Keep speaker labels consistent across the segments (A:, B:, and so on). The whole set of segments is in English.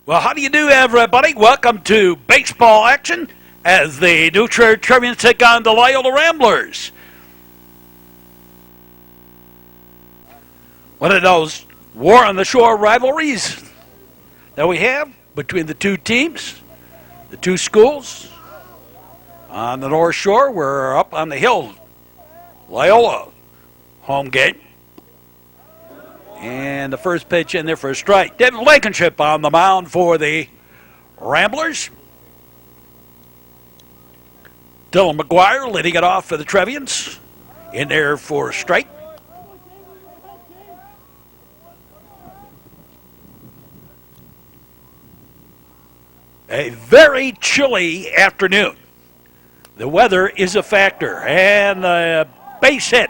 A: Well, how do you do, everybody? Welcome to baseball action as the New Trevians take on the Loyola Ramblers. One of those war on the shore rivalries that we have between the two teams, the two schools. On the North Shore, we're up on the hill, Loyola home game. And the first pitch in there for a strike. David Blankenship on the mound for the Ramblers. Dylan McGuire leading it off for the Trevians. In there for a strike. A very chilly afternoon. The weather is a factor. And a base hit.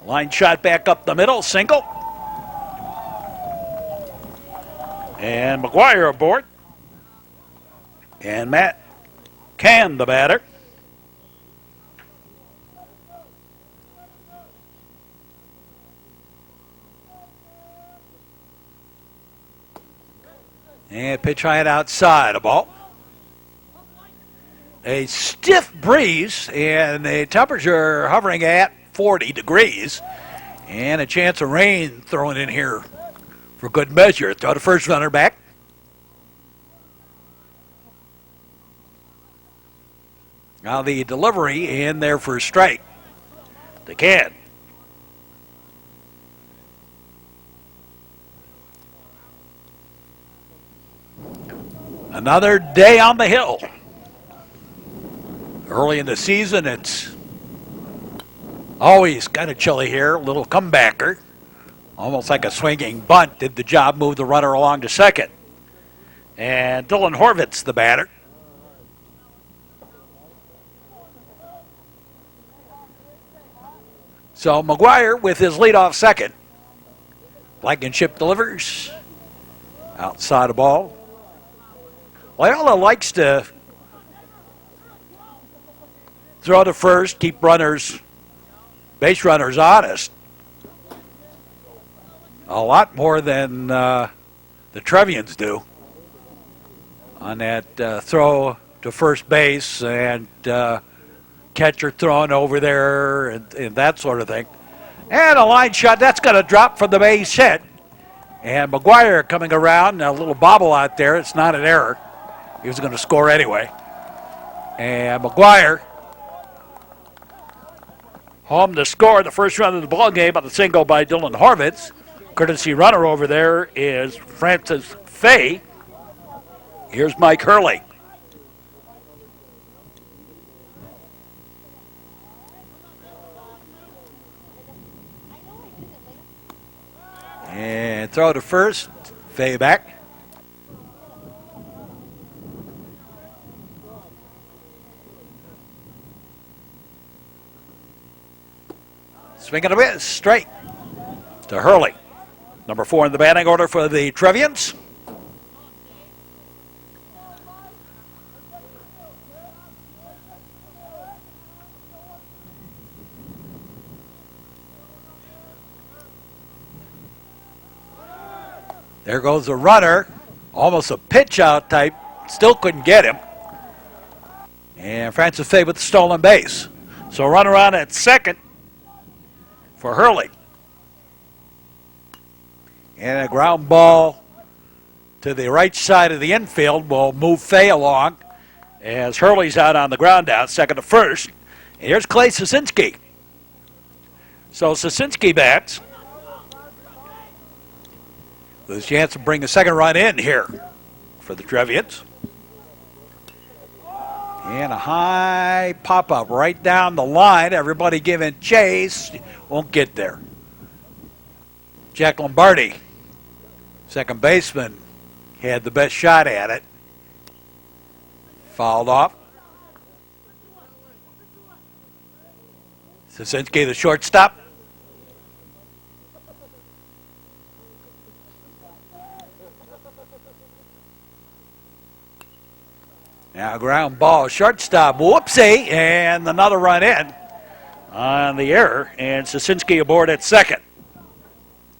A: Line shot back up the middle, single. And McGuire aboard. And Matt Can, the batter. And pitch high and outside, a ball. A stiff breeze, and the temperature hovering at 40 degrees, and a chance of rain thrown in here for good measure. Throw the first runner back. Now the delivery in there for a strike. They can. Another day on the hill. Early in the season, it's always kind of chilly here. A little comebacker. Almost like a swinging bunt. Did the job, move the runner along to second. And Dylan Horvitz, the batter. So McGuire with his leadoff second. Blankenship delivers. Outside the ball. Loyola likes to throw to first, keep base runners honest. A lot more than the Trevians do on that throw to first base and catcher thrown over there and that sort of thing. And a line shot, that's going to drop from the base hit. And McGuire coming around, a little bobble out there. It's not an error. He was going to score anyway. And McGuire home to score the first run of the ball game on the single by Dylan Horvitz. Courtesy runner over there is Francis Fay. Here's Mike Hurley. And throw to first. Fay back. Swing and a miss, straight to Hurley. Number 4 in the batting order for the Trevians. There goes the runner. Almost a pitch out type. Still couldn't get him. And Francis Fay with the stolen base. So runner on at second for Hurley. And a ground ball to the right side of the infield will move Fay along as Hurley's out on the ground out, second to first. And here's Clay Sosinski. So Sosinski bats with a chance to bring a second run in here for the Trevians. And a high pop-up right down the line. Everybody giving chase. Won't get there. Jack Lombardi, second baseman, had the best shot at it. Fouled off. Sosinski, the shortstop. Now ground ball, shortstop, whoopsie, and another run in on the error, and Sosinski aboard at second,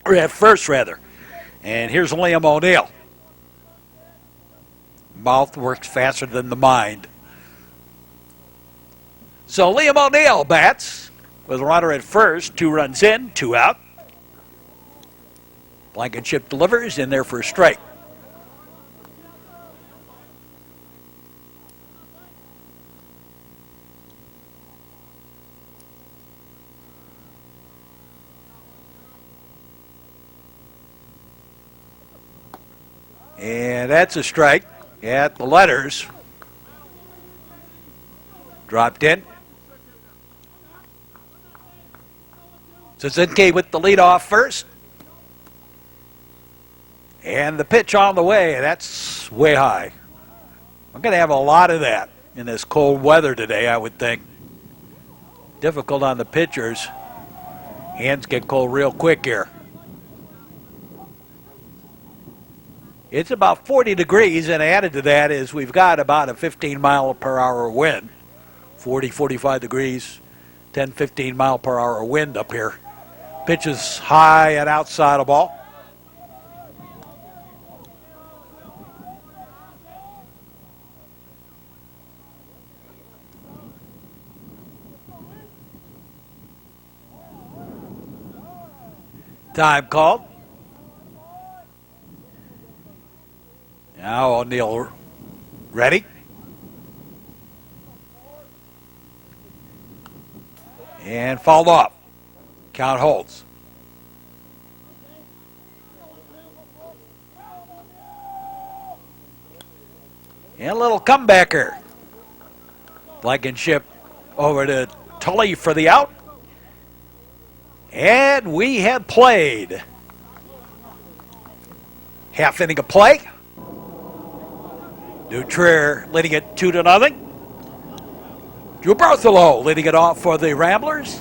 A: or at first rather. And here's Liam O'Neill. mouth works faster than the mind. So Liam O'Neill bats with a runner at first, 2 runs in, 2 out. Blankenship delivers in there for a strike. And that's a strike at the letters. Dropped in. Suzuki with the leadoff first. And the pitch on the way, that's way high. We're going to have a lot of that in this cold weather today, I would think. Difficult on the pitchers. Hands get cold real quick here. It's about 40 degrees, and added to that is we've got about a 15-mile-per-hour wind. 40, 45 degrees, 10, 15-mile-per-hour wind up here. Pitch is high and outside of ball. Time called. Now O'Neill ready. And fouled off. Count holds. And a little comebacker. Blankenship over to Tully for the out. And we have played. Half inning of play. New Trier leading it 2-0. Drew Bartholow leading it off for the Ramblers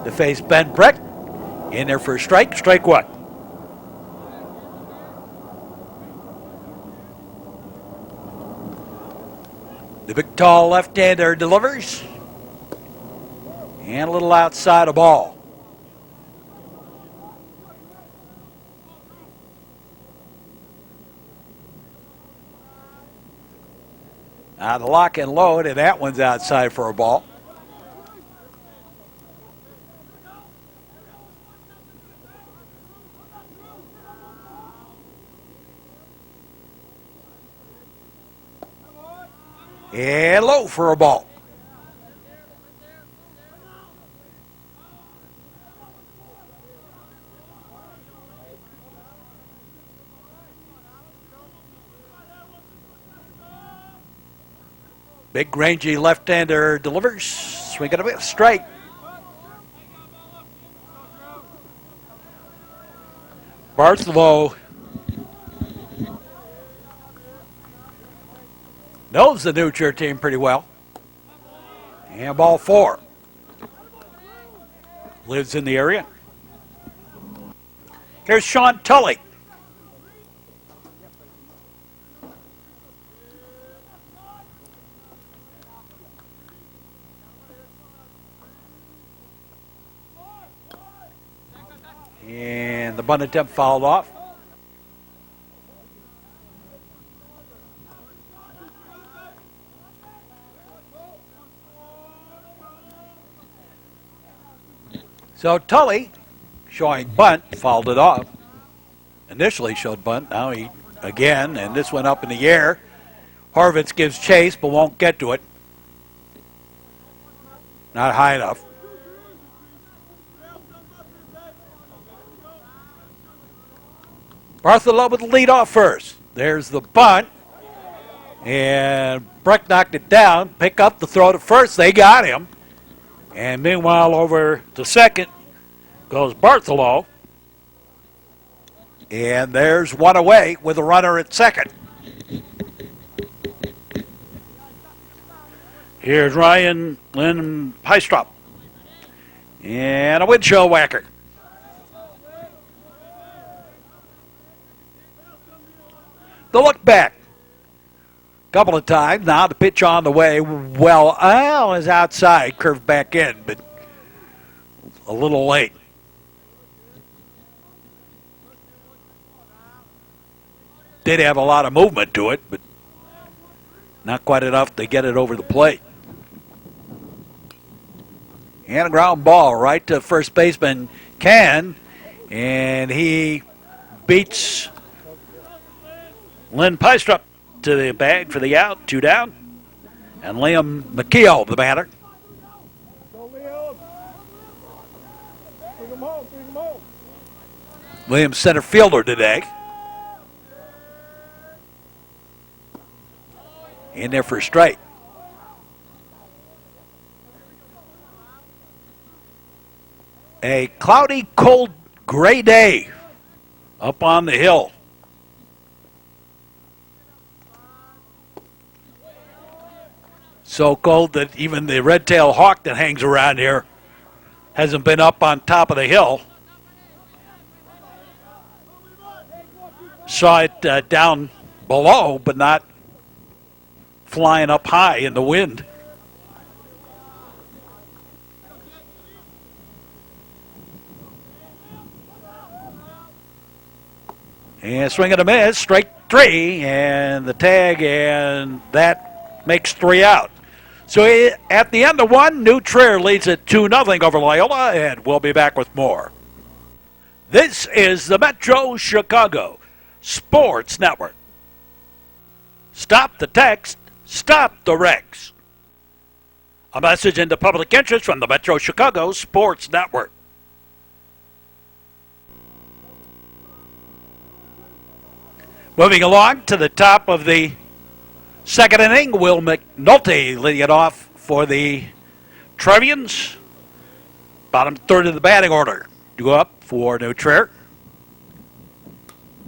A: to face Ben Breck. In there for a strike. Strike one. The big tall left-hander delivers. And a little outside of ball. Now the lock and load, and that one's outside for a ball. And low for a ball. Big rangy left-hander delivers. Swing and a miss. Strike. Bartholow knows the New Trier team pretty well. And ball 4. Lives in the area. Here's Sean Tully. And the bunt attempt fouled off. So Tully, showing bunt, fouled it off. Initially showed bunt, now he again, and this went up in the air. Horvitz gives chase, but won't get to it. Not high enough. Bartholow with the lead off first. There's the bunt. And Breck knocked it down. Pick up the throw to first. They got him. And meanwhile, over to second goes Bartholow. And there's one away with a runner at second. Here's Ryan Lynn Heistrup. And a windshield whacker. The look back. Couple of times. Now the pitch on the way. Well, is outside. Curved back in, but a little late. Did have a lot of movement to it, but Not quite enough to get it over the plate. And a ground ball right to first baseman Can, and he beats Lynn Pystrup to the bag for the out, 2 down. And Liam McKeel, the batter. Liam's center fielder today. In there for a strike. A cloudy, cold, gray day up on the hill. So cold that even the red-tailed hawk that hangs around here hasn't been up on top of the hill. Saw it down below, but not flying up high in the wind. And swing and a miss, strike 3, and the tag, and that makes 3 out. So at the end of 1, New Trier leads it 2-0 over Loyola, and we'll be back with more. This is the Metro Chicago Sports Network. Stop the text, stop the wrecks. A message into public interest from the Metro Chicago Sports Network. Moving along to the top of the second inning, Will McNulty leading it off for the Trevians. Bottom third of the batting order. Due up for New Trier.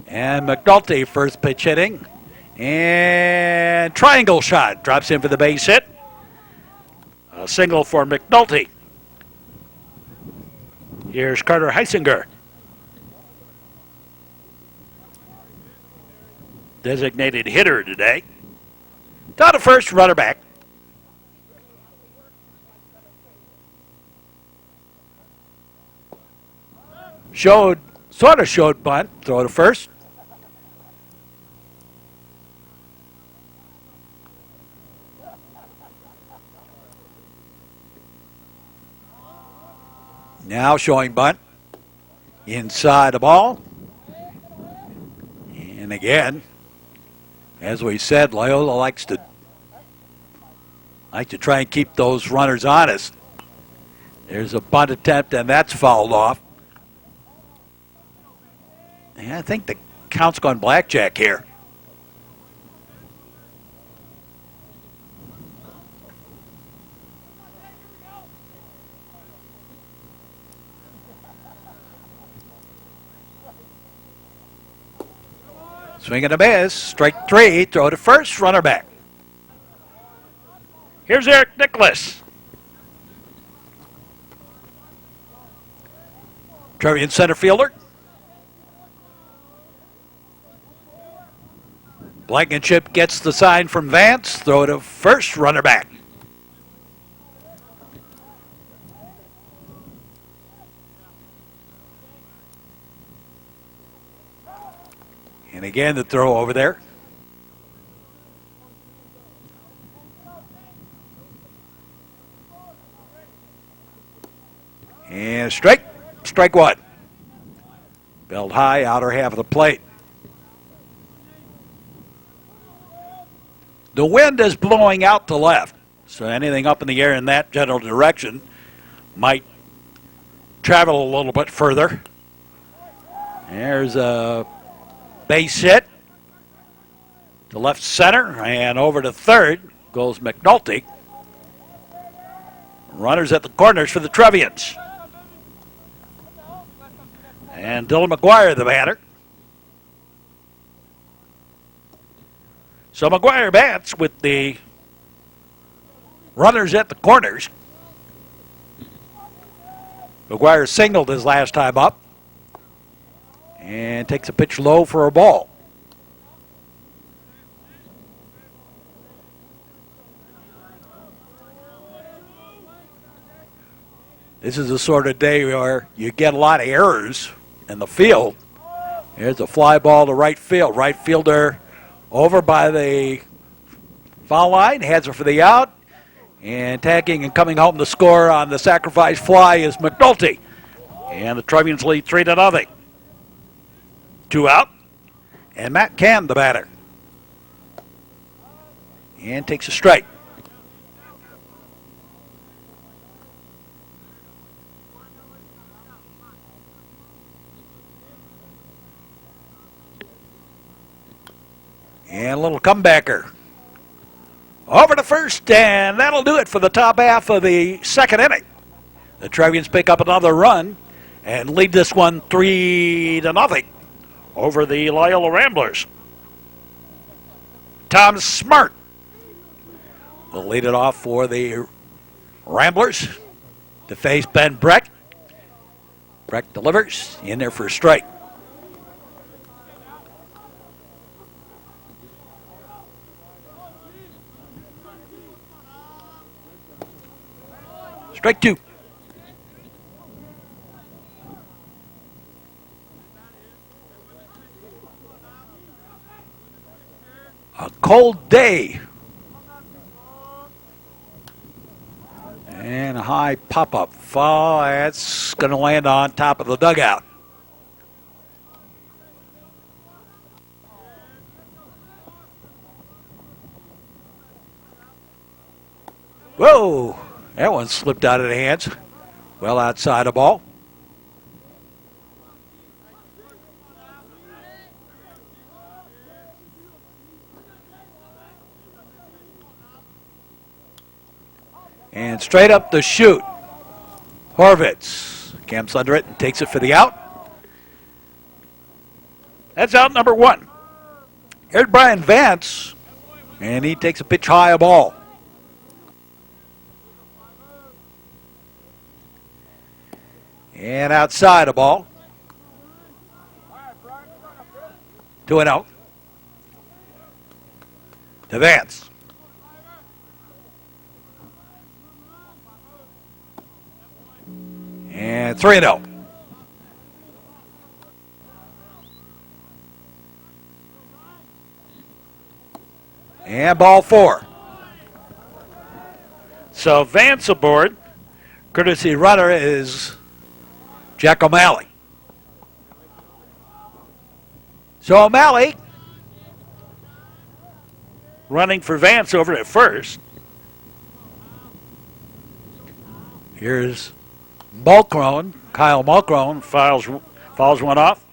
A: And McNulty first pitch hitting. And triangle shot. Drops in for the base hit. A single for McNulty. Here's Carter Heisinger. Designated hitter today. Down to first, runner back. Sort of showed bunt. Throw to first. Now showing bunt. Inside the ball. And again, as we said, Loyola likes to try and keep those runners honest. There's a bunt attempt, and that's fouled off. And I think the count's gone blackjack here. Swing and a miss. Strike 3. Throw to first. Runner back. Here's Eric Nicholas. Trevian center fielder. Blankenship gets the sign from Vance. Throw to first. Runner back. And again, the throw over there. And strike 1. Belled high, outer half of the plate. The wind is blowing out to left, so anything up in the air in that general direction might travel a little bit further. There's a base hit to left center, and over to third goes McNulty. Runners at the corners for the Trevians. And Dylan McGuire, the batter. So McGuire bats with the runners at the corners. McGuire singled his last time up. And takes a pitch low for a ball. This is the sort of day where you get a lot of errors in the field. There's a fly ball to right field. Right fielder over by the foul line, heads her for the out. And tagging and coming home to score on the sacrifice fly is McNulty. And the Trevians lead 3-0. 2 out. And Matt Cam, the batter. And takes a strike. And a little comebacker. Over to first, and that'll do it for the top half of the second inning. The Trevians pick up another run and lead this one 3-0 over the Loyola Ramblers. Tom Smart will lead it off for the Ramblers to face Ben Breck. Breck delivers in there for a strike. Strike 2. A cold day. And a high pop-up foul. That's going to land on top of the dugout. Whoa! That one slipped out of the hands. Well outside the ball. And straight up the chute. Horvitz camps under it and takes it for the out. That's out number 1. Here's Brian Vance. And he takes a pitch high a ball. And outside a ball. 2-0. To Vance. And 3-0. And ball 4. So Vance aboard. Courtesy runner is Jack O'Malley. So O'Malley running for Vance over at first. Here's Mulcrone. Kyle Mulcrone fouls one off.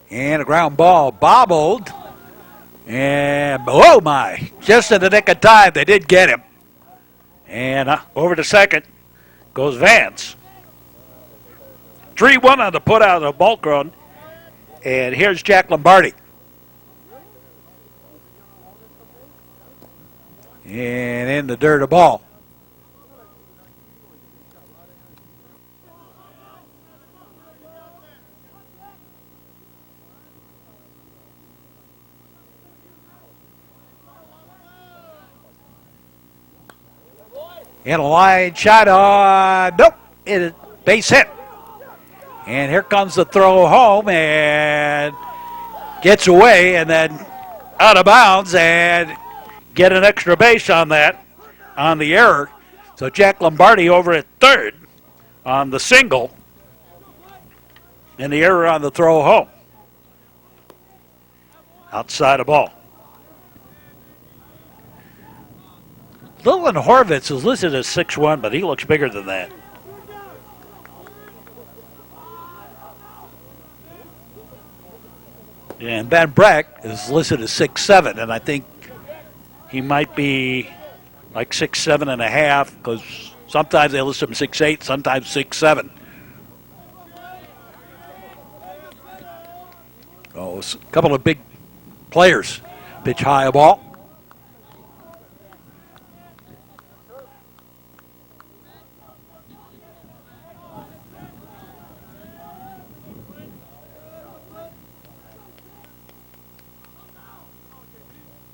A: And a ground ball bobbled. And, oh my, just in the nick of time, they did get him. And over to second goes Vance. 3-1 on the put out of Mulcrone. And here's Jack Lombardi. And in the dirt, a ball. And a line shot on, nope, it base hit. And here comes the throw home and gets away and then out of bounds and get an extra base on that, on the error. So Jack Lombardi over at third on the single and the error on the throw home. Outside the ball. Lillian Horvitz is listed as 6'1", but he looks bigger than that. And Ben Breck is listed as 6'7", and I think he might be like 6'7.5", because sometimes they list him 6'8", sometimes 6'7". Oh, a couple of big players pitch high a ball.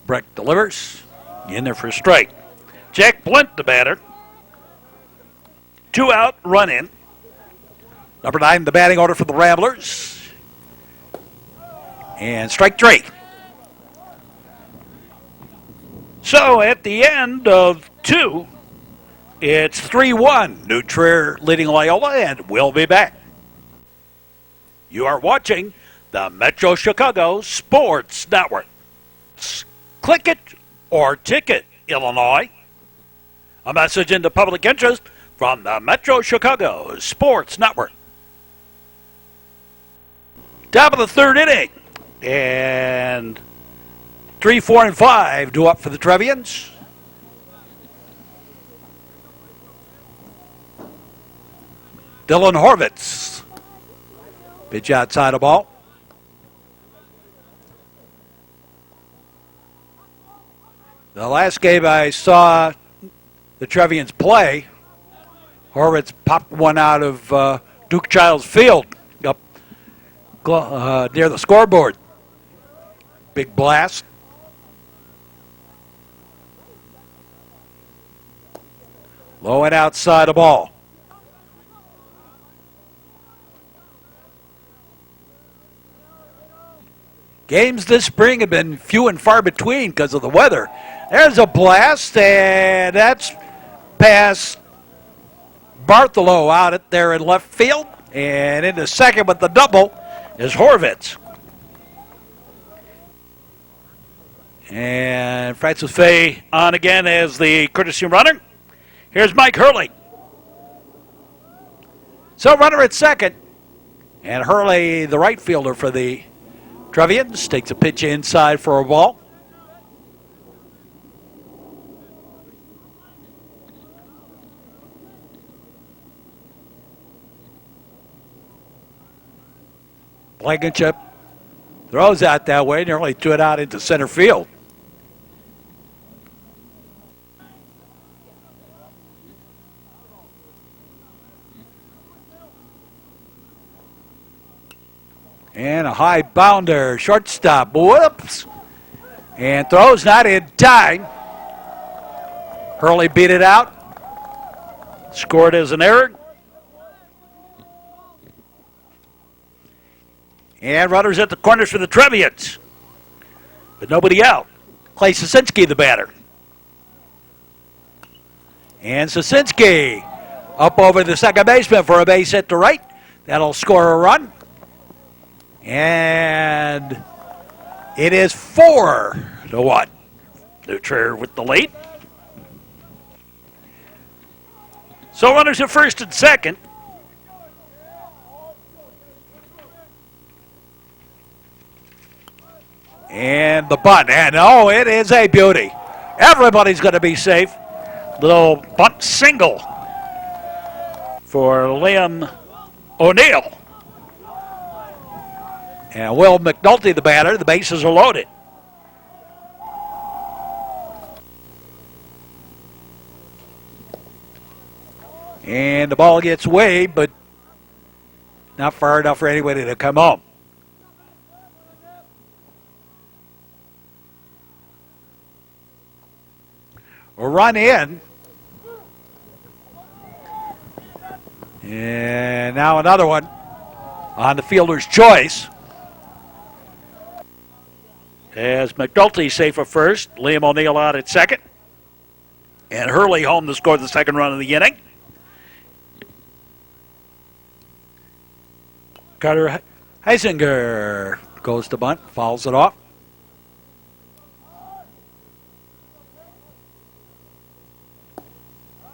A: Breck delivers. In there for a strike. Jack Blint, the batter. 2 out, run in. Number 9 in the batting order for the Ramblers. And strike 3. So at the end of 2, it's 3-1. New Trier leading Loyola, and we'll be back. You are watching the Metro Chicago Sports Network. Click it or ticket, Illinois. A message into public interest from the Metro Chicago Sports Network. Top of the 3rd inning. And 3, 4, and 5 due up for the Trevians. Dylan Horvitz. Pitch outside the ball. The last game I saw the Trevians play, Horvitz popped one out of Duke Childs Field up near the scoreboard. Big blast. Low and outside the ball. Games this spring have been few and far between because of the weather. There's a blast, and that's past Bartholomew out at there in left field. And in the second with the double is Horvitz. And Francis Fay on again as the courtesy runner. Here's Mike Hurley. So runner at second. And Hurley, the right fielder for the Trevians, takes a pitch inside for a ball. Blankenship throws out that way, nearly threw it out into center field. And a high bounder, shortstop, whoops. And throws not in time. Hurley beat it out. Scored as an error. And runners at the corners for the Trevians. But nobody out. Clay Sosinski, the batter. And Sosinski up over the second baseman for a base hit to right. That'll score a run. And it is 4-1. New Trier with the lead. So runners at first and second. And the bunt. And oh, it is a beauty. Everybody's going to be safe. Little bunt single for Liam O'Neill. And Will McNulty, the batter. The bases are loaded. And the ball gets away, but not far enough for anybody to come home. A run in. And now another one on the fielder's choice. As McNulty safe at first, Liam O'Neill out at second. And Hurley home to score the second run of the inning. Carter Heisinger goes to bunt, fouls it off.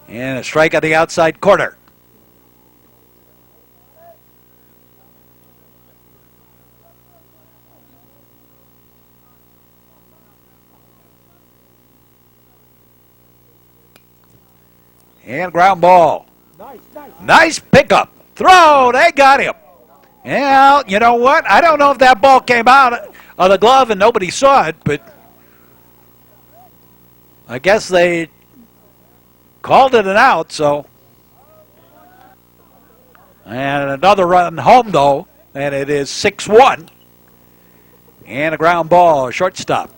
A: And a strike on the outside corner. And ground ball. Nice pickup. Throw. They got him. Well, you know what? I don't know if that ball came out of the glove and nobody saw it, but I guess they called it an out, so. And another run home, though, and it is 6-1. And a ground ball, shortstop.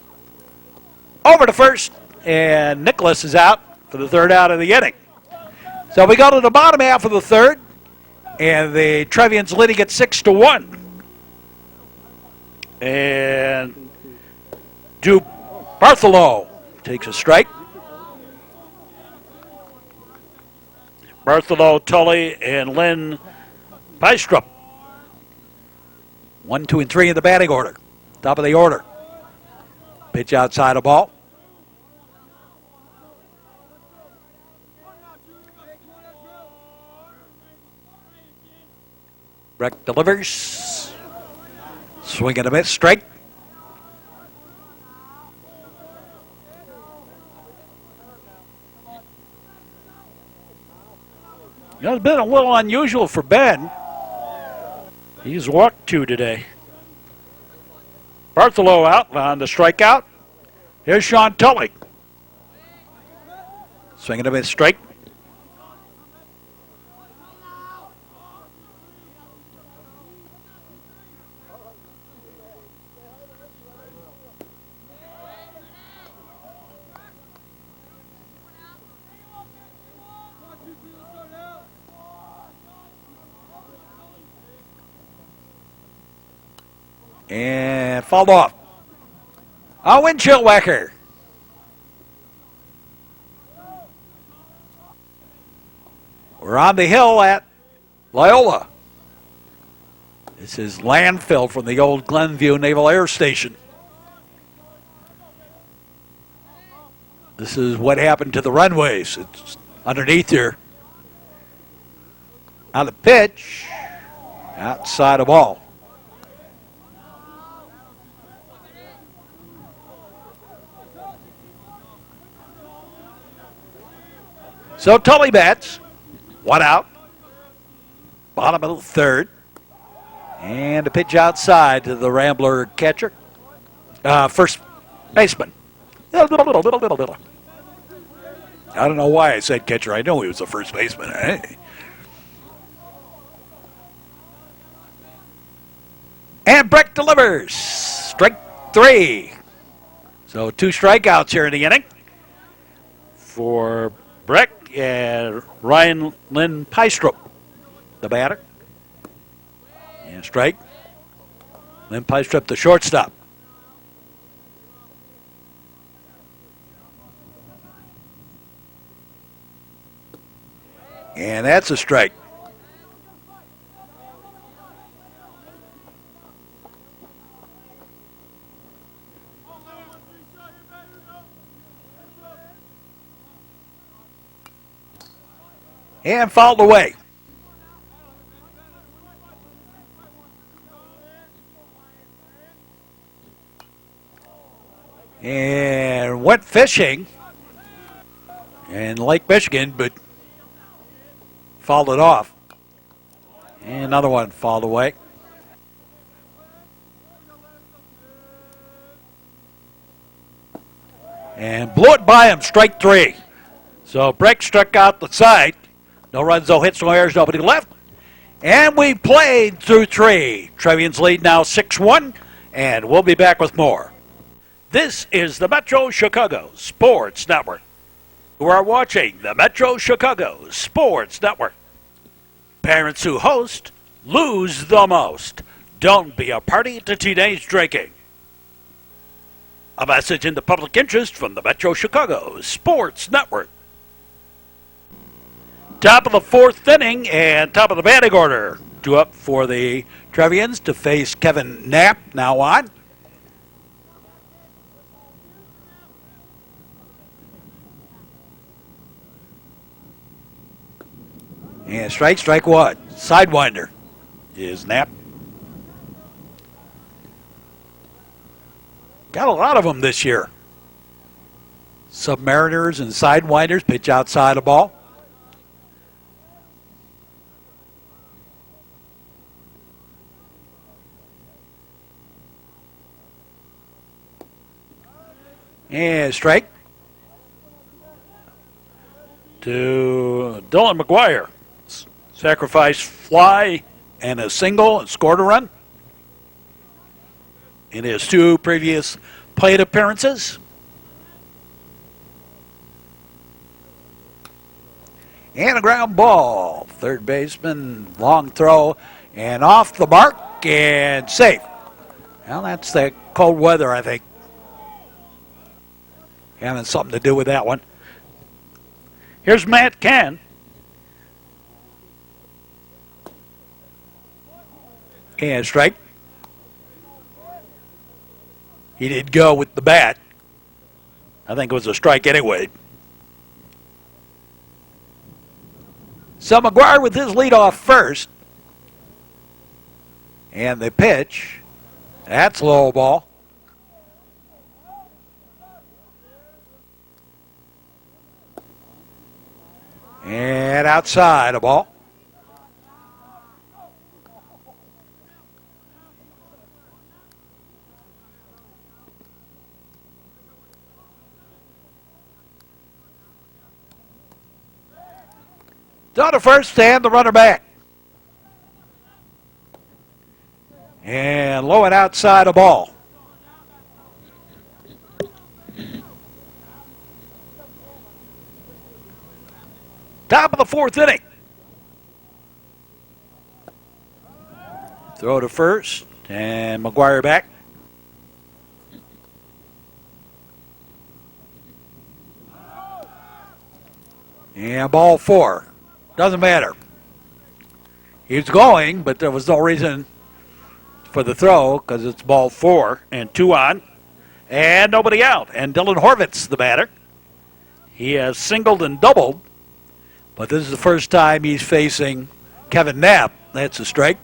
A: Over to first, and Nicholas is out for the third out of the inning. So we go to the bottom half of the third, And the Trevians leading at 6-1. And Duke Bartholow takes a strike. Bartholow, Tully, and Lynn Pystrup. 1, 2, and 3 in the batting order. Top of the order. Pitch outside a ball. Breck delivers. Swing and a miss. Strike. You know, it's been a little unusual for Ben. He's walked 2 today. Bartholow out on the strikeout. Here's Sean Tully. Swing and a miss. Strike. And fouled off. A windshield whacker. We're on the hill at Loyola. This is landfill from the old Glenview Naval Air Station. This is what happened to the runways. It's underneath here. On the pitch, outside of ball. So Tully bats, 1 out, bottom of the 3rd, and a pitch outside to the Rambler catcher, first baseman. I don't know why I said catcher. I know he was the first baseman. Hey. And Breck delivers, strike 3. So 2 strikeouts here in the inning for Breck. And Ryan Lynn Pystrup, the batter. And strike. Lynn Pystrup, the shortstop. And that's a strike. And fouled away. And went fishing in Lake Michigan, but fouled it off. And another one fouled away. And blew it by him, strike 3. So Breck struck out the side. No runs, no hits, no errors, nobody left. And we played through 3. Trevians lead now 6-1, and we'll be back with more. This is the Metro Chicago Sports Network. You are watching the Metro Chicago Sports Network. Parents who host lose the most. Don't be a party to teenage drinking. A message in the public interest from the Metro Chicago Sports Network. Top of the 4th inning and top of the batting order. 2 up for the Trevians to face Kevin Knapp now on. And strike 1. Sidewinder is Knapp. Got a lot of them this year. Submariners and sidewinders, pitch outside a ball. And strike to Dylan McGuire. Sacrifice fly and a single and scored a run in his 2 previous plate appearances. And a ground ball. Third baseman, long throw, and off the mark, and safe. Well, that's the cold weather, I think, having something to do with that one. Here's Matt Cann. And strike. He did go with the bat. I think it was a strike anyway. So McGuire with his lead off first. And the pitch. That's low ball. And outside a ball. Down to first and the runner back. And low and outside a ball. Top of the fourth inning. Throw to first and McGuire back. And ball four. Doesn't matter. He was going, but there was no reason for the throw because it's ball four and 2 on and nobody out. And Dylan Horvitz, the batter. He has singled and doubled, but this is the first time he's facing Kevin Knapp. That's a strike.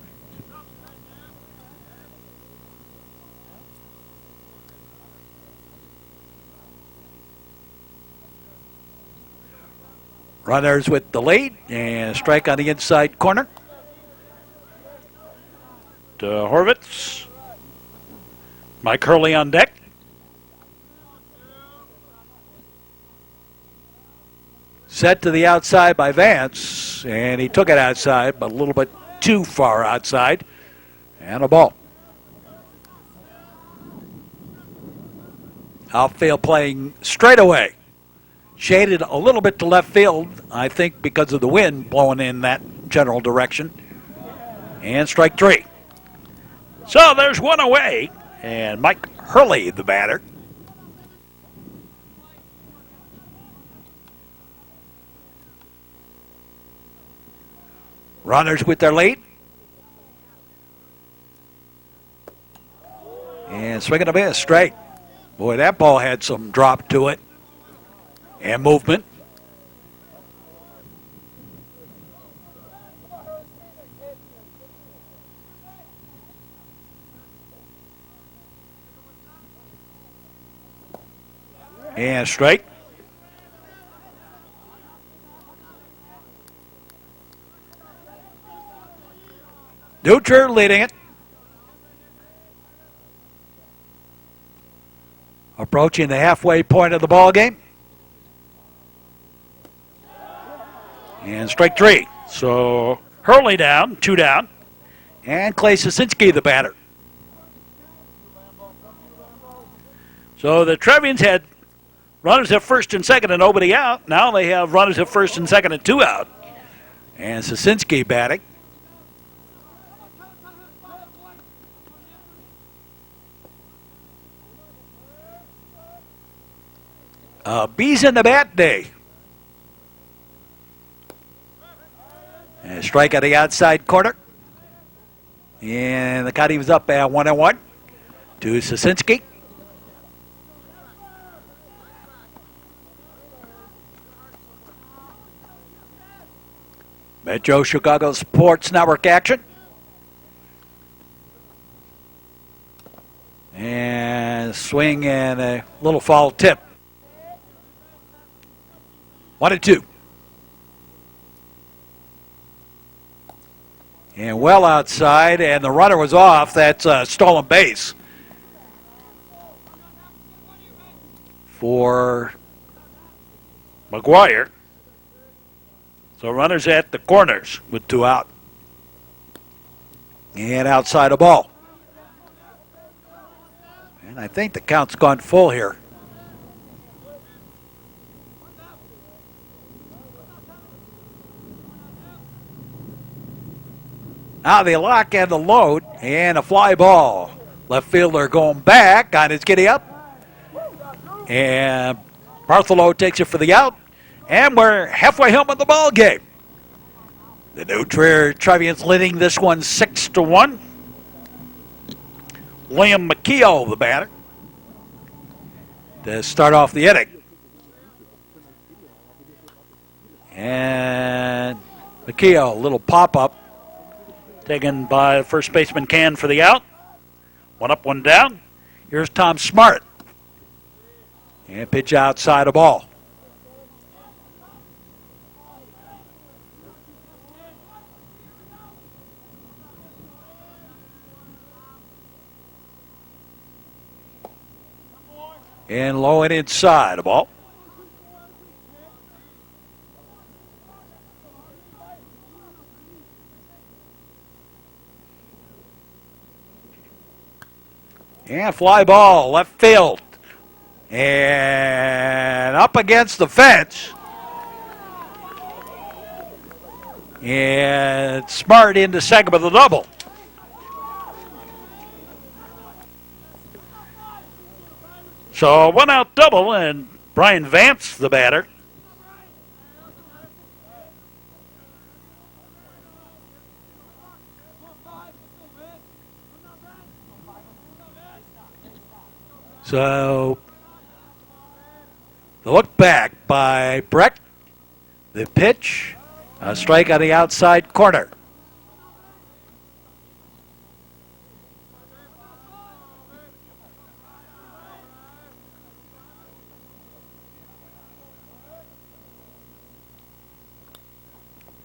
A: Runners with the lead and strike on the inside corner. To Horvitz. Mike Hurley on deck. Set to the outside by Vance, and he took it outside, but a little bit too far outside, and a ball. Outfield playing straight away. Shaded a little bit to left field, I think because of the wind blowing in that general direction. And strike three. So there's one away, and Mike Hurley, the batter. Runners with their lead. And swinging a miss, straight. Boy, that ball had some drop to it and movement. And straight. Deutscher leading it. Approaching the halfway point of the ball game. And strike three. So Hurley down, 2 down. And Clay Sosinski, the batter. So the Trevians had runners at first and second and nobody out. Now they have runners at first and second and 2 out. And Sosinski batting. Bees in the bat day. And strike at the outside corner. And the count was up at 1-1 to Sosinski. Metro Chicago Sports Network action. And swing and a little foul tip. 1-2. And well outside, and the runner was off. That's a stolen base for McGuire. So runners at the corners with 2 out. And outside a ball. And I think the count's gone full here. Now they lock and the load, and a fly ball. Left fielder going back on his giddy up. And Bartholomew takes it for the out. And we're halfway home in the ball game. The New Trier Trevians leading this one 6-1. Liam McKeel, the batter, to start off the inning. And McKeel, a little pop-up, taken by first baseman Can for the out. One up, one down. Here's Tom Smart. And pitch outside a ball. And low and inside a ball. And fly ball, left field. And up against the fence. And Smart into second with a double. So 1 out double, and Brian Vance, the batter. So the look back by Brecht. The pitch, a strike on the outside corner.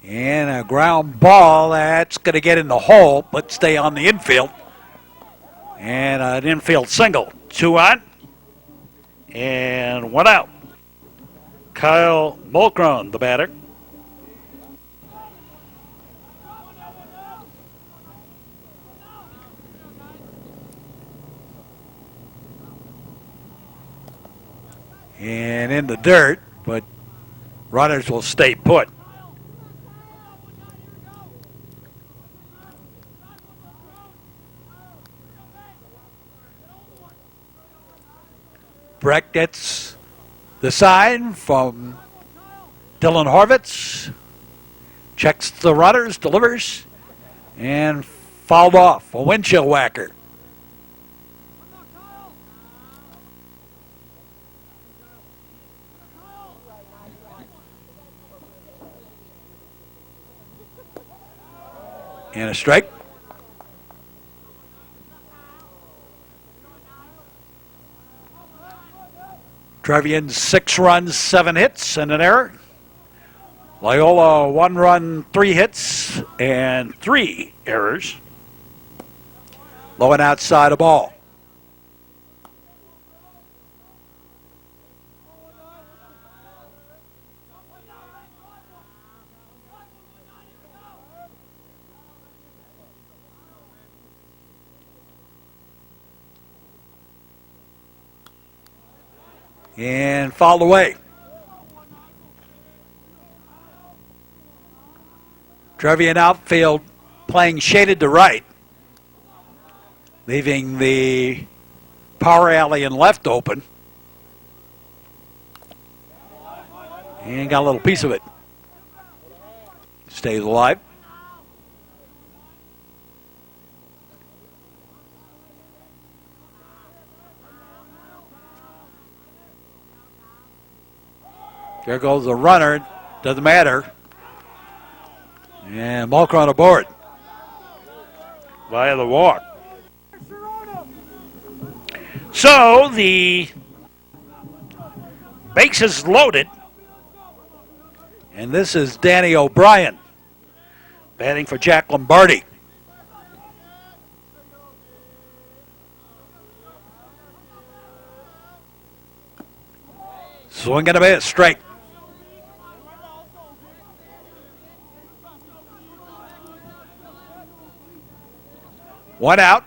A: And a ground ball that's going to get in the hole, but stay on the infield. And an infield single. 2 on and 1 out. Kyle Mulcron, the batter. And in the dirt, but runners will stay put. Brecht gets the sign from Dylan Horvitz. Checks the runners, delivers, and fouled off. A windshield whacker. And a strike. Trevians 6 runs, 7 hits, and an error. Loyola 1 run, 3 hits, and 3 errors. Low and outside a ball. And fouled away. Trevian outfield playing shaded to right, leaving the power alley and left open. And got a little piece of it. Stays alive. There goes the runner. Doesn't matter. And Mulcron aboard via the walk. So the base is loaded. And this is Danny O'Brien batting for Jack Lombardi. Swing and a miss, strike. One out.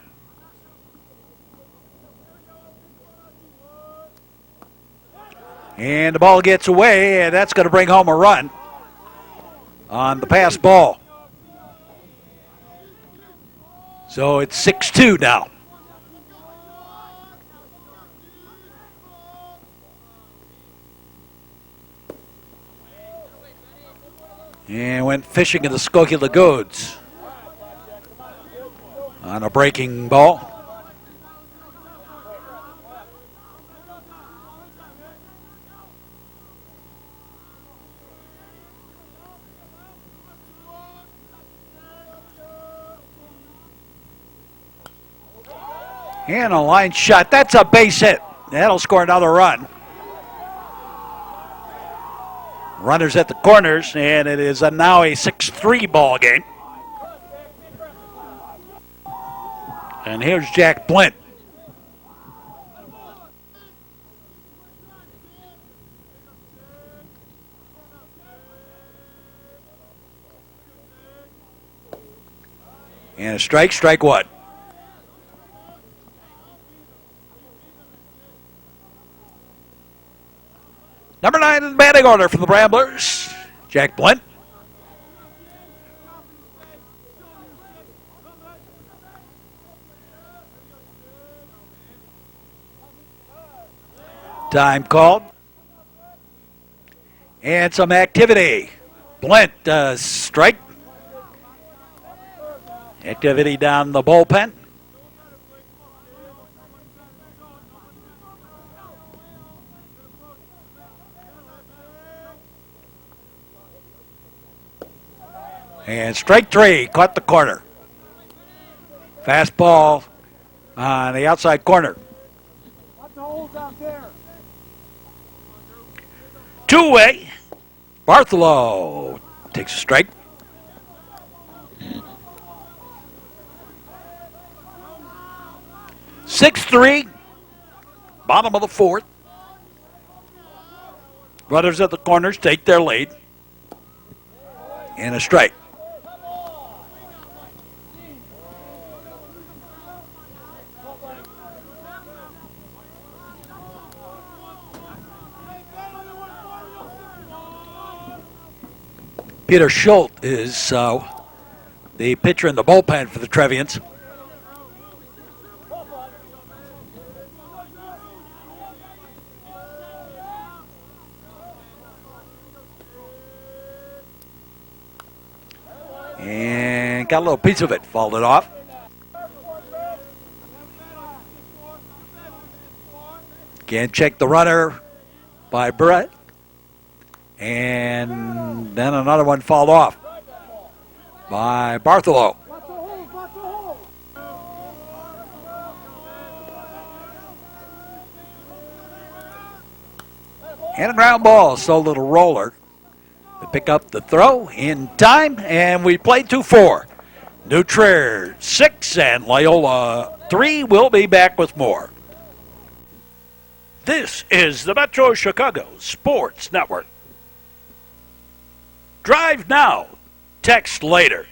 A: And the ball gets away, and that's going to bring home a run on the pass ball. So it's 6-2 now. And went fishing in the Skokie Lagoons on a breaking ball. And a line shot. That's a base hit. That'll score another run. Runners at the corners, and it is now a 6-3 ball game. And here's Jack Blint. And a strike, strike one. Number 9 in the batting order for the Ramblers, Jack Blint. Time called. And some activity. Blint, strike. Activity down the bullpen. And strike three, caught the corner. Fastball on the outside corner. Two-way. Bartholomew takes a strike. Six-3, bottom of the fourth. Runners at the corners take their lead. And a strike. Peter Schultz is the pitcher in the bullpen for the Trevians. And got a little piece of it, fouled it off. Again, check the runner by Brett. And then another one fouled off by Bartholomew. And a ground ball, so little roller to pick up the throw in time, and we played 2-4. New Trier 6 and Loyola 3. We'll be back with more. This is the Metro Chicago Sports Network. Drive now, text later.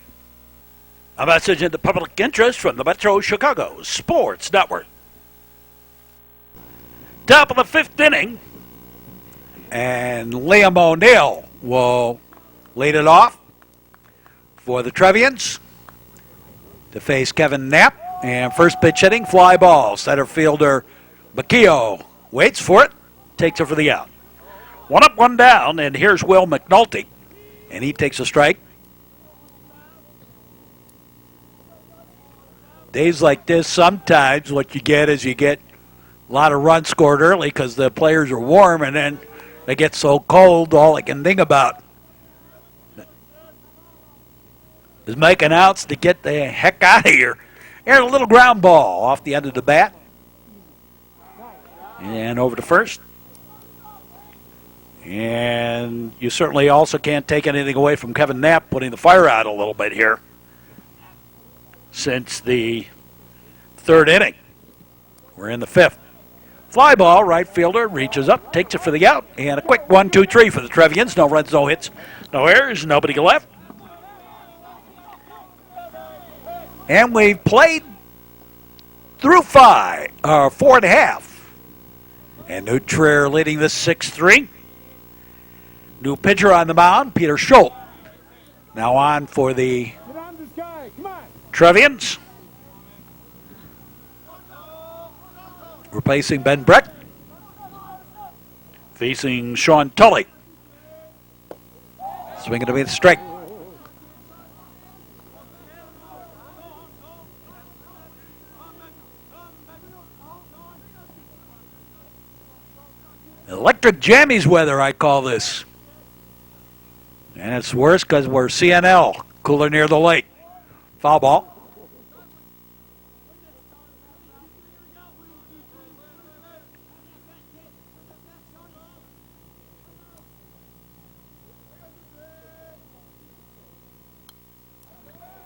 A: A message in the public interest from the Metro Chicago Sports Network. Top of the fifth inning, and Liam O'Neill will lead it off for the Trevians to face Kevin Knapp. And first pitch hitting, fly ball. Center fielder Bakio waits for it, takes it for the out. One up, one down, and here's Will McNulty. And he takes a strike. Days like this, sometimes what you get is you get a lot of runs scored early because the players are warm, and then they get so cold, all they can think about is making outs to get the heck out of here. Here's a little ground ball off the end of the bat. And over to first. And you certainly also can't take anything away from Kevin Knapp putting the fire out a little bit here since the third inning. We're in the fifth. Fly ball, right fielder reaches up, takes it for the out, and a quick 1-2-3 for the Trevians. No runs, no hits, no errors, nobody left. And we've played through 4.5. And New Trier leading this 6-3. New pitcher on the mound, Peter Schultz. Now on for the Trevians. replacing Ben Breck. Facing Sean Tully. Swinging to be the strike. Electric jammies weather, I call this. And it's worse because we're CNL, cooler near the lake. Foul ball.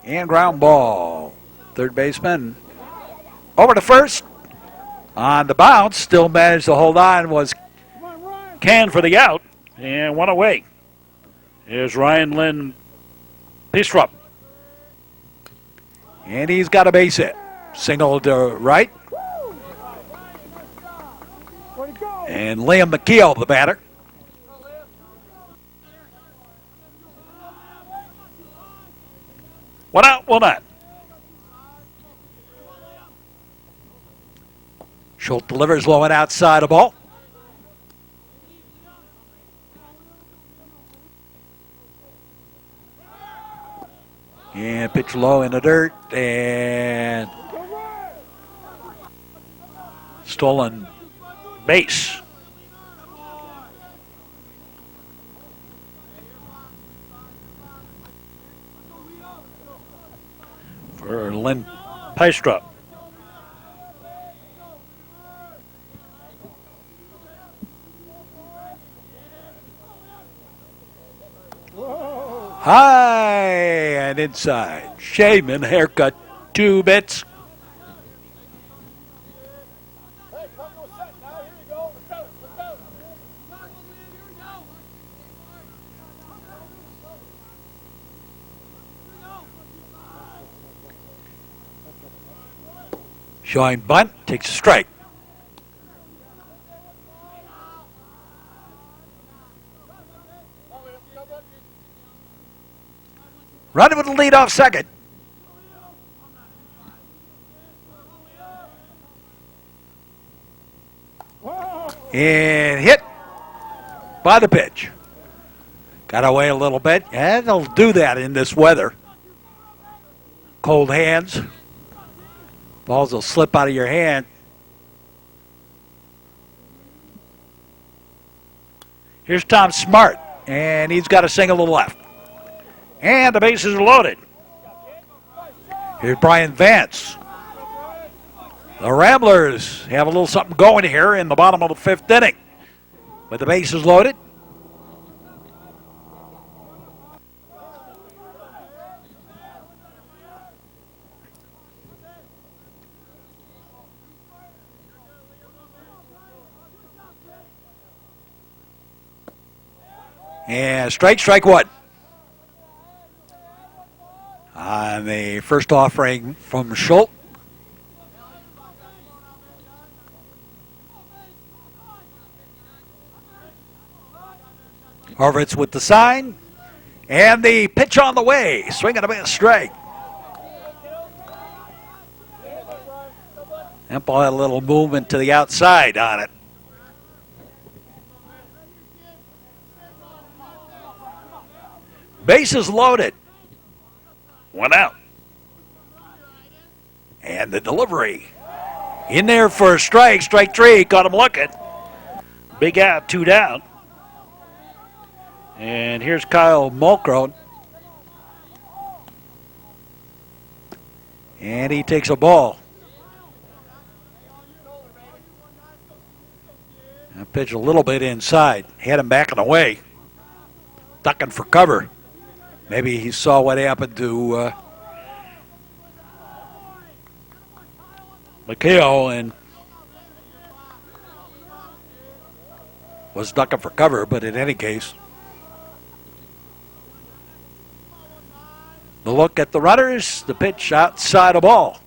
A: And ground ball. Third baseman over to first. On the bounce, still managed to hold on, was canned for the out, and one away. Here's Ryan Lynn Pistrup. And he's got a base hit. Single to right. And Liam McKeel, the batter. One out, one not. Schultz delivers low and outside a ball. And pitch low in the dirt, and stolen base. For Lynn Pystrup. High and inside. Shaman haircut, 2 bits. Showing bunt, takes a strike. Running with the lead off second. And hit by the pitch. Got away a little bit, and they'll do that in this weather. Cold hands. Balls will slip out of your hand. Here's Tom Smart, and he's got a single to the left. And the bases are loaded. Here's Brian Vance. The Ramblers have a little something going here in the bottom of the 5th inning. With the bases loaded. And strike one. On the first offering from Schultz. Horvitz with the sign. And the pitch on the way. Swinging a bit straight. That ball had a little movement to the outside on it. Bases loaded. One out. And the delivery. In there for a strike. Strike 3. Caught him looking. Big out. 2 down. And here's Kyle Mulcrone. And he takes a ball. And pitch a little bit inside. Had him backing away. Ducking for cover. Maybe he saw what happened to McHale and was ducking for cover, but in any case. The look at the runners, the pitch outside a ball.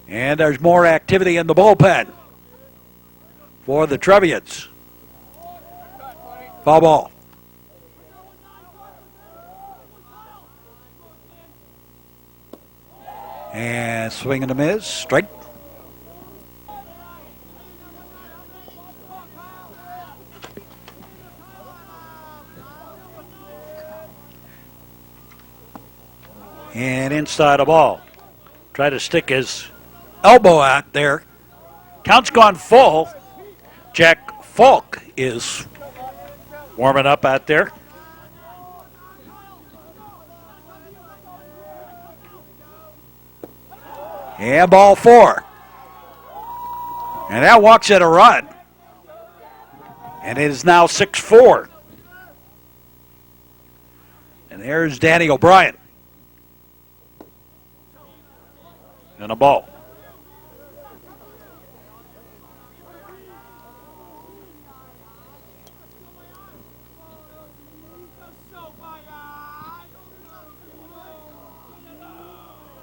A: And there's more activity in the bullpen for the Trevians. Foul ball. And swing and a miss. Strike. And inside the ball. Try to stick his elbow out there. Count's gone full. Jack Falk is warming up out there. And ball 4. And that walks at a run. And it is now 6-4. And there's Danny O'Brien. And a ball.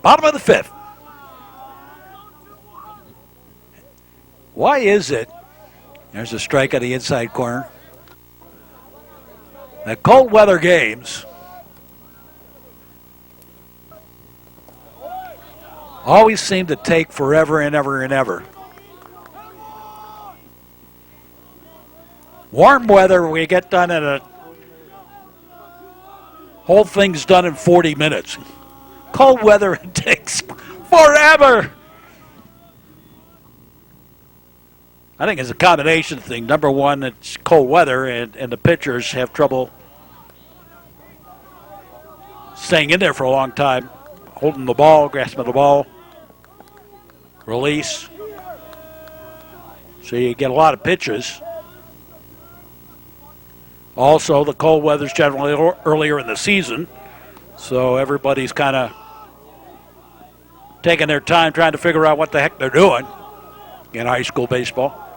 A: Bottom of the 5th. Why is it? There's a strike on the inside corner. The cold weather games always seem to take forever and ever and ever. Warm weather, we get done in a whole thing's done in 40 minutes. Cold weather, it takes forever. I think it's a combination thing. Number one, it's cold weather, and the pitchers have trouble staying in there for a long time, holding the ball, grasping the ball, release. So you get a lot of pitches. Also, the cold weather's generally earlier in the season, so everybody's kind of taking their time trying to figure out what the heck they're doing in high school baseball.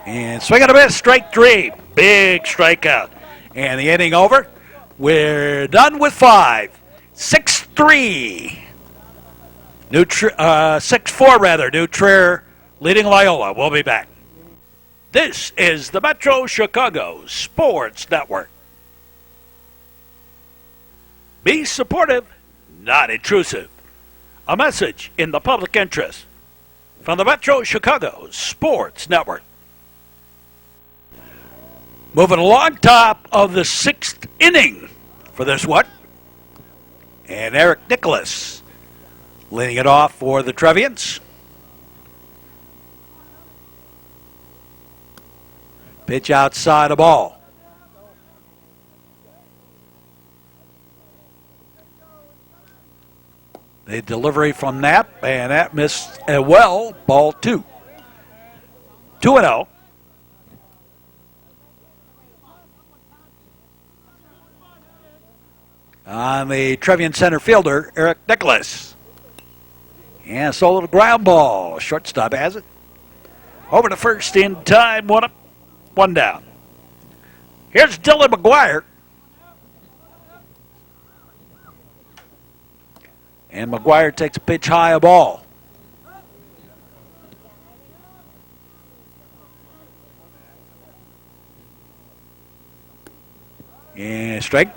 A: And swing and a miss, strike 3. Big strikeout. And the inning over. We're done with 5. 6-3. 6-4 rather. New Trier leading Loyola. We'll be back. This is the Metro Chicago Sports Network. Be supportive, not intrusive. A message in the public interest from the Metro Chicago Sports Network. Moving along, top of the 6th inning for this one. And Eric Nicholas leading it off for the Trevians. Pitch outside the ball. The delivery from Knapp, and that missed as well. Ball 2. 2-0. On the Trevian center fielder, Eric Nicholas. And so a little ground ball. Shortstop has it. Over to first in time. 1 up, 1 down. Here's Dylan McGuire. And McGuire takes a pitch high, a ball. And strike.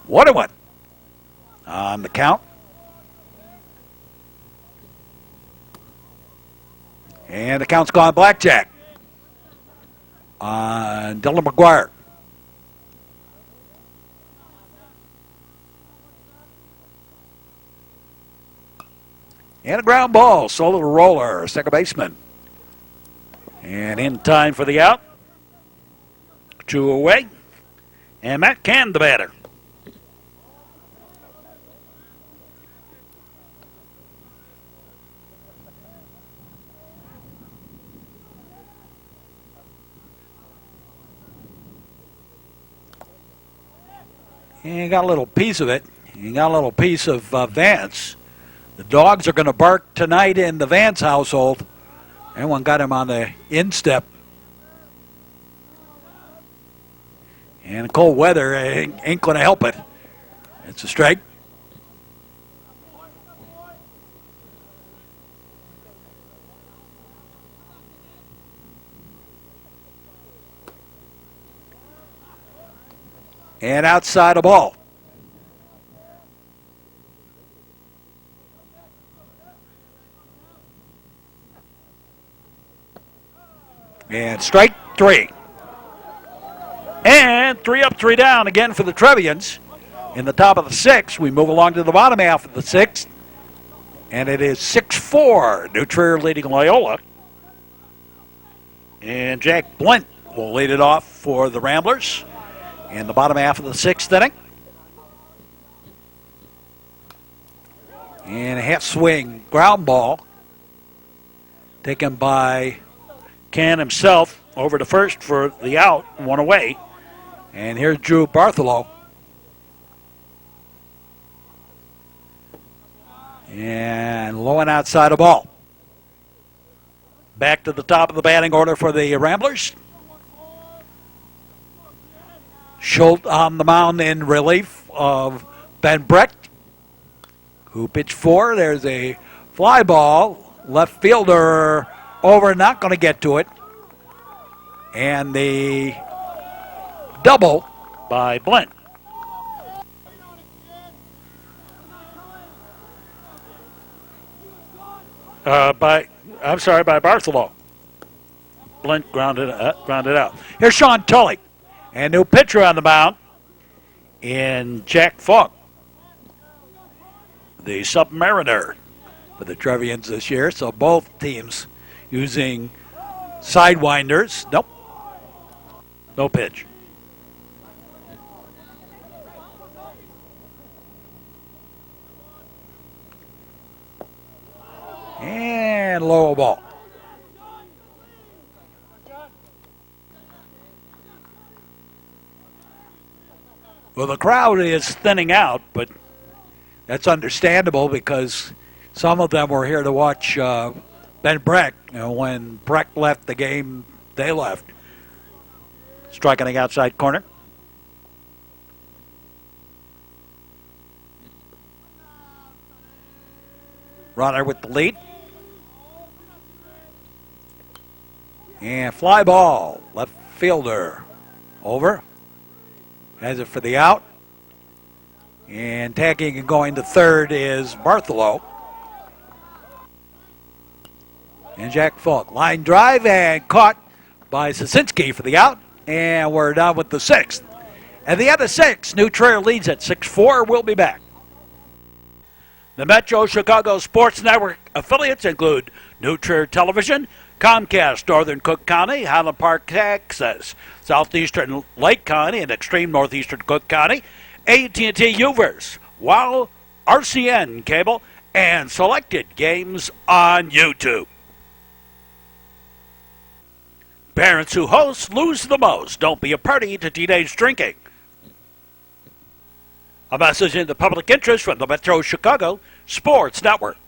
A: 1-1 on the count. And the count's gone blackjack on Dylan McGuire. And a ground ball, solo roller, second baseman. And in time for the out. 2 away. And Matt Can, the batter. And you got a little piece of it. You got a little piece of Vance. The dogs are going to bark tonight in the Vance household. Everyone got him on the instep. And cold weather ain't going to help it. It's a strike. And outside the ball. And strike three. And 3 up, 3 down again for the Trevians. In the top of the sixth, we move along to the bottom half of the sixth. And it is 6-4, New Trier leading Loyola. And Jack Blint will lead it off for the Ramblers in the bottom half of the sixth inning. And a half swing ground ball taken by Can himself over to first for the out, one away. And here's Drew Bartholow. And low and outside a ball. Back to the top of the batting order for the Ramblers. Schultz on the mound in relief of Ben Brecht, who pitched 4. There's a fly ball. Left fielder over, not going to get to it. And the double by Blint. By Bartholow. Blint grounded out. Here's Sean Tully. And new pitcher on the mound in Jack Falk, the Submariner for the Trevians this year. So both teams using sidewinders. Nope. No pitch. And low ball. Well, the crowd is thinning out, but that's understandable because some of them were here to watch Ben Brecht. When Brecht left the game, they left. Striking the outside corner. Runner with the lead. And fly ball, left fielder, over. Has it for the out. And tagging and going to third is Bartholow. And Jack Falk. Line drive and caught by Sosinski for the out. And we're down with the sixth. And the other six, New Trier leads at 6-4. We'll be back. The Metro Chicago Sports Network affiliates include New Trier Television, Comcast, Northern Cook County, Highland Park, Texas, Southeastern Lake County, and Extreme Northeastern Cook County, AT&T Uverse, WOW, RCN Cable, and selected games on YouTube. Parents who host lose the most. Don't be a party to teenage drinking. A message in the public interest from the Metro Chicago Sports Network.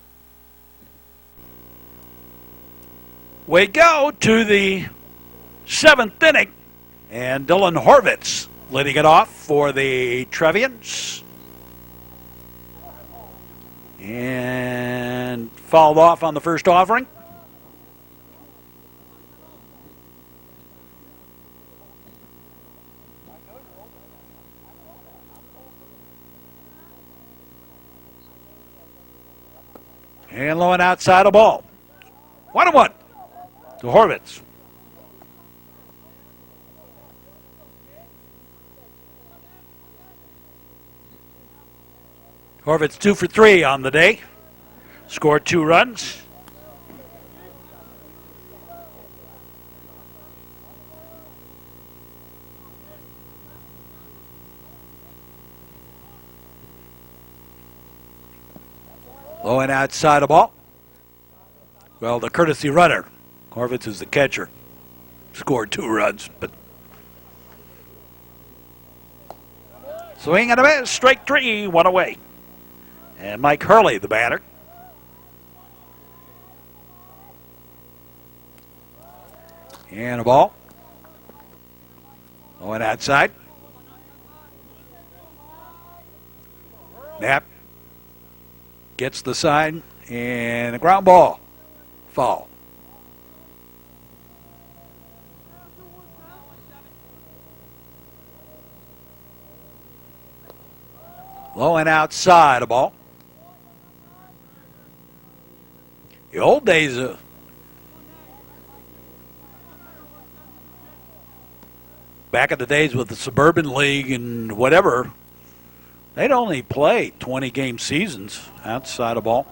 A: We go to the seventh inning, and Dylan Horvitz leading it off for the Trevians. And fouled off on the first offering. And low and outside a ball. 1-1 to Horvitz. Horvitz 2 for 3 on the day. Scored 2 runs. Low and outside a ball. Well, the courtesy runner. Horvitz is the catcher. Scored 2 runs, but swing and a miss. Strike 3, 1 away. And Mike Hurley, the batter. And a ball. Low and outside. Knapp gets the sign, and a ground ball. Foul. Low and outside a ball. The old days of back in the days with the Suburban League and whatever, they'd only play 20-game seasons outside of ball.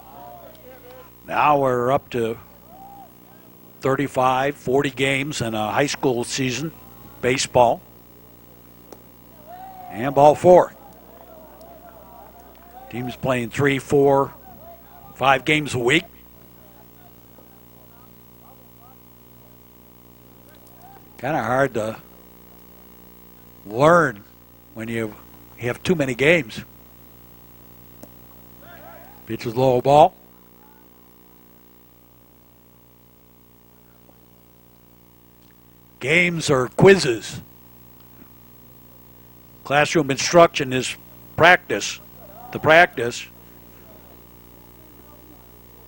A: Now we're up to 35, 40 games in a high school season, baseball. And ball 4. Teams playing 3, 4, 5 games a week. Kind of hard to learn when you have too many games. Pitch is low ball. Games are quizzes. Classroom instruction is practice. The practice.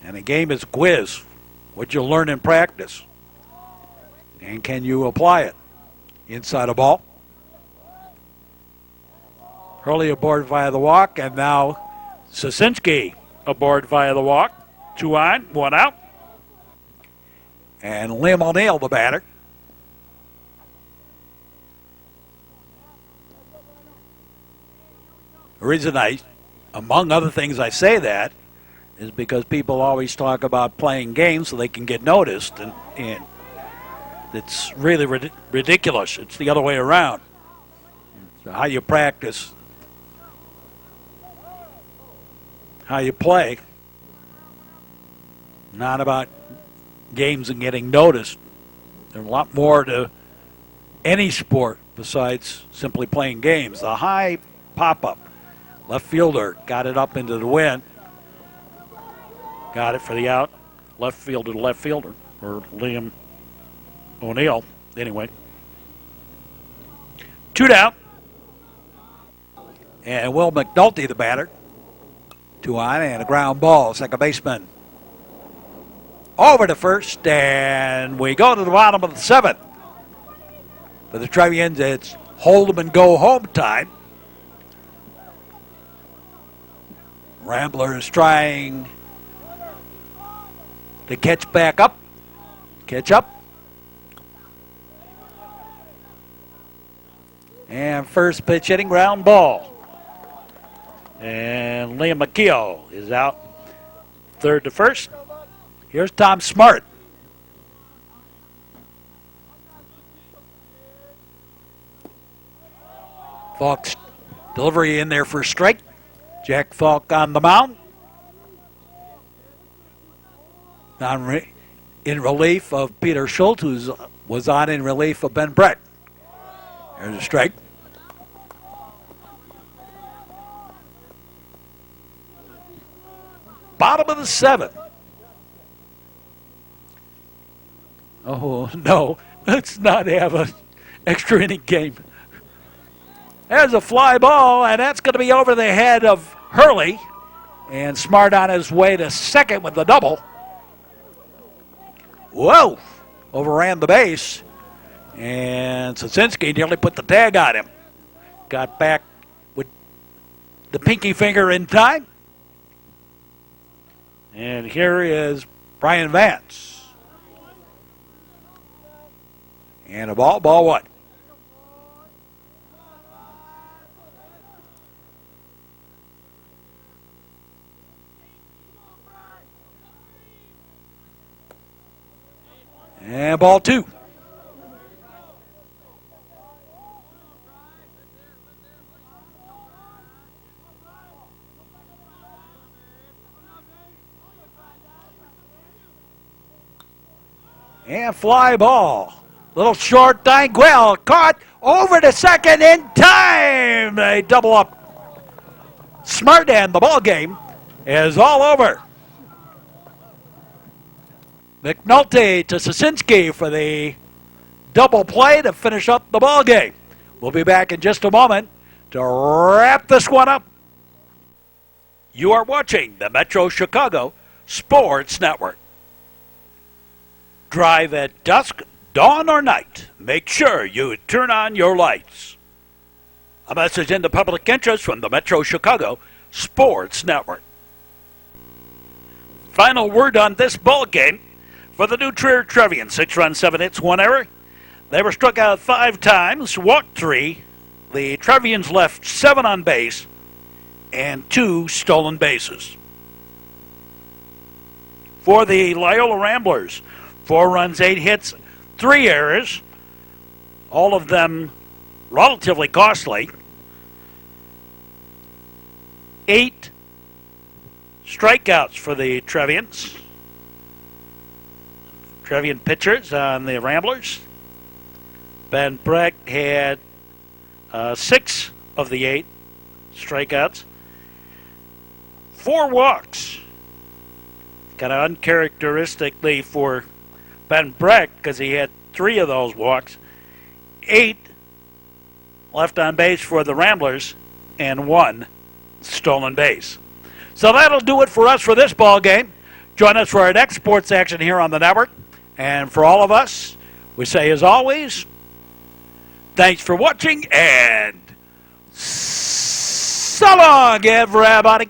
A: And a game is a quiz. What you learn in practice. And can you apply it? Inside a ball. Hurley aboard via the walk, and now Sosinski aboard via the walk. 2 on, 1 out. And Liam O'Neill, the batter. The reason among other things I say that is because people always talk about playing games so they can get noticed, and it's really ridiculous. It's the other way around. So how you practice, how you play, not about games and getting noticed. There's a lot more to any sport besides simply playing games. The high pop-up. Left fielder got it up into the wind. Got it for the out. Left fielder to left fielder, or Liam O'Neill. Anyway. 2 down. And Will McNulty, the batter. 2 on and a ground ball. Second baseman over to first, and we go to the bottom of the 7th. For the Trevians, it's hold 'em and go home time. Ramblers trying to catch back up. Catch up. And first pitch hitting ground ball. And Liam McKeel is out. Third to first. Here's Tom Smart. Falk's delivery in there for a strike. Jack Falk on the mound. In relief of Peter Schultz, who was on in relief of Ben Brett. There's a strike. Bottom of the 7th. Oh, no. Let's not have an extra inning game. There's a fly ball, and that's going to be over the head of Hurley. And Smart on his way to second with the double. Whoa! Overran the base. And Sosinski nearly put the tag on him. Got back with the pinky finger in time. And here is Brian Vance. And a ball 1. And ball 2. And fly ball. Little short Dangwell caught over to second in time. They double up. Smart, and the ball game is all over. McNulty to Sosinski for the double play to finish up the ball game. We'll be back in just a moment to wrap this one up. You are watching the Metro Chicago Sports Network. Drive at dusk, dawn, or night. Make sure you turn on your lights. A message in the public interest from the Metro Chicago Sports Network. Final word on this ball game for the New Trier Trevians. 6 runs, 7 hits, 1 error. They were struck out 5 times, walked 3. The Trevians left 7 on base and 2 stolen bases. For the Loyola Ramblers, 4 runs, 8 hits, 3 errors, all of them relatively costly. 8 strikeouts for the Trevians. Trevian pitchers on the Ramblers. Ben Breck had 6 of the 8 strikeouts. 4 walks. Kind of uncharacteristically for Ben Breck because he had 3 of those walks. 8 left on base for the Ramblers and 1 stolen base. So that'll do it for us for this ball game. Join us for our next sports action here on the network. And for all of us, we say as always, thanks for watching and so long, everybody.